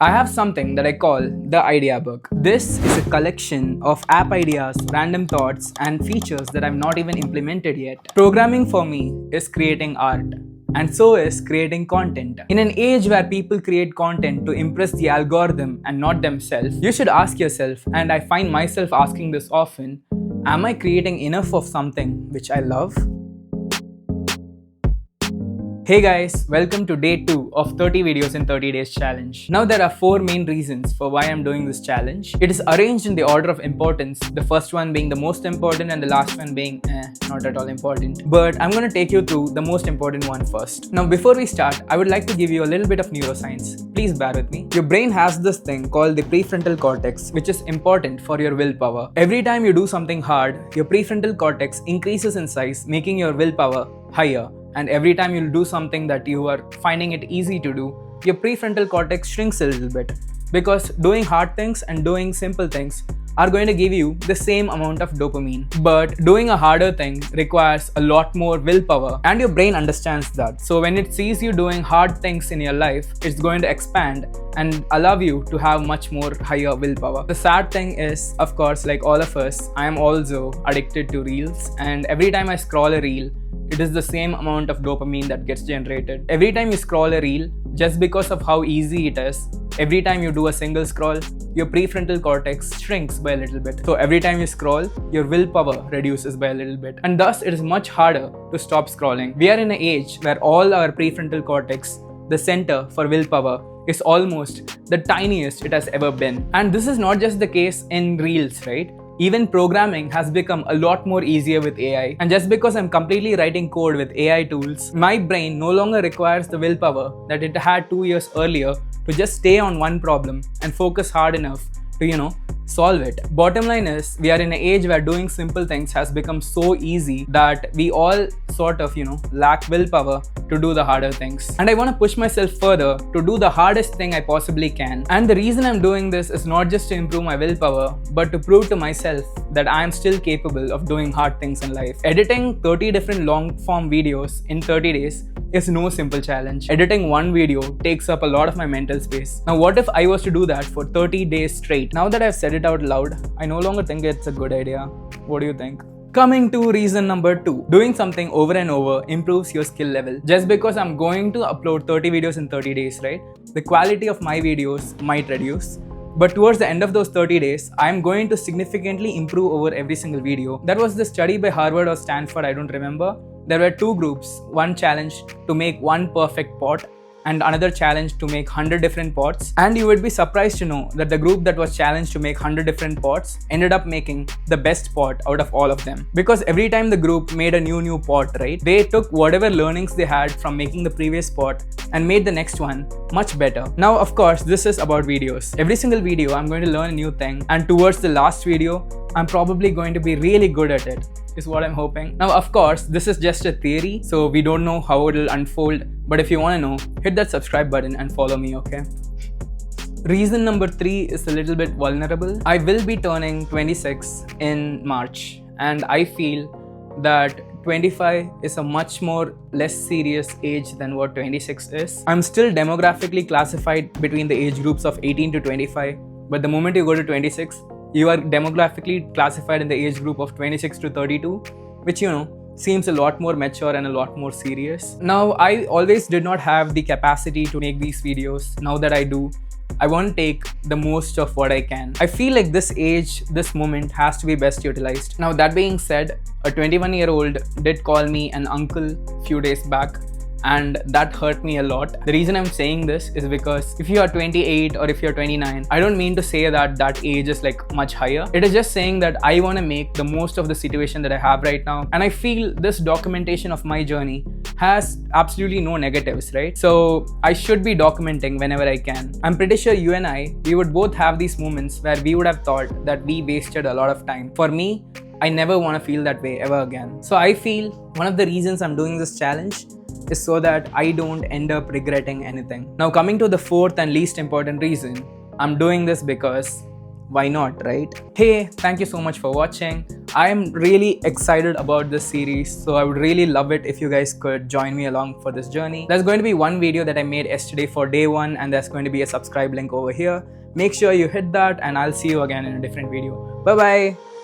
I have something that I call the Idea Book. This is a collection of app ideas, random thoughts, and features that I've not even implemented yet. Programming for me is creating art. And so is creating content. In an age where people create content to impress the algorithm and not themselves, you should ask yourself, and I find myself asking this often, am I creating enough of something which I love? Hey guys, welcome to day 2 of 30 videos in 30 days challenge. Now there are 4 main reasons for why I'm doing this challenge. It is arranged in the order of importance, the first one being the most important and the last one being not at all important. But I'm going to take you through the most important one first. Now before we start, I would like to give you a little bit of neuroscience. Please bear with me. Your brain has this thing called the prefrontal cortex, which is important for your willpower. Every time you do something hard, your prefrontal cortex increases in size, making your willpower higher. And every time you'll do something that you are finding it easy to do, your prefrontal cortex shrinks a little bit. Because doing hard things and doing simple things are going to give you the same amount of dopamine. But doing a harder thing requires a lot more willpower, and your brain understands that. So when it sees you doing hard things in your life, it's going to expand and allow you to have much more higher willpower. The sad thing is, of course, like all of us, I am also addicted to reels, and every time I scroll a reel, it is the same amount of dopamine that gets generated. Every time you scroll a reel, just because of how easy it is, every time you do a single scroll, your prefrontal cortex shrinks by a little bit. So every time you scroll, your willpower reduces by a little bit. And thus, it is much harder to stop scrolling. We are in an age where all our prefrontal cortex, the center for willpower, is almost the tiniest it has ever been. And this is not just the case in reels, right? Even programming has become a lot more easier with AI. And just because I'm completely writing code with AI tools, my brain no longer requires the willpower that it had 2 years earlier to just stay on one problem and focus hard enough to, solve it. Bottom line is, we are in an age where doing simple things has become so easy that we all sort of, lack willpower to do the harder things. And I want to push myself further to do the hardest thing I possibly can. And the reason I'm doing this is not just to improve my willpower, but to prove to myself that I am still capable of doing hard things in life. Editing 30 different long form videos in 30 days is no simple challenge. Editing one video takes up a lot of my mental space. Now what if I was to do that for 30 days straight? Now that I've said it out loud, I no longer think it's a good idea. What do you think? Coming to reason number 2, doing something over and over improves your skill level. Just because I'm going to upload 30 videos in 30 days, right? The quality of my videos might reduce. But towards the end of those 30 days, I'm going to significantly improve over every single video. That was the study by Harvard or Stanford, I don't remember. There were 2 groups, one challenge to make one perfect pot and another challenge to make 100 different pots. And you would be surprised to know that the group that was challenged to make 100 different pots ended up making the best pot out of all of them. Because every time the group made a new pot, right, they took whatever learnings they had from making the previous pot and made the next one much better. Now, of course, this is about videos. Every single video, I'm going to learn a new thing. And towards the last video, I'm probably going to be really good at it, is what I'm hoping. Now, of course, this is just a theory, so we don't know how it'll unfold. But if you want to know, hit that subscribe button and follow me, okay? Reason number 3 is a little bit vulnerable. I will be turning 26 in March, and I feel that 25 is a much more less serious age than what 26 is. I'm still demographically classified between the age groups of 18 to 25, but the moment you go to 26, you are demographically classified in the age group of 26 to 32, which, seems a lot more mature and a lot more serious. Now, I always did not have the capacity to make these videos. Now that I do, I want to take the most of what I can. I feel like this age, this moment has to be best utilized. Now, that being said, a 21-year-old did call me an uncle a few days back, and that hurt me a lot. The reason I'm saying this is because if you are 28 or if you're 29, I don't mean to say that that age is like much higher. It is just saying that I want to make the most of the situation that I have right now. And I feel this documentation of my journey has absolutely no negatives, right? So I should be documenting whenever I can. I'm pretty sure you and I, we would both have these moments where we would have thought that we wasted a lot of time. For me, I never want to feel that way ever again. So I feel one of the reasons I'm doing this challenge is so that I don't end up regretting anything. Now, coming to the 4th and least important reason, I'm doing this because why not, right? Hey, thank you so much for watching. I'm really excited about this series, so I would really love it if you guys could join me along for this journey. There's going to be one video that I made yesterday for day 1, and there's going to be a subscribe link over here. Make sure you hit that, and I'll see you again in a different video. Bye bye.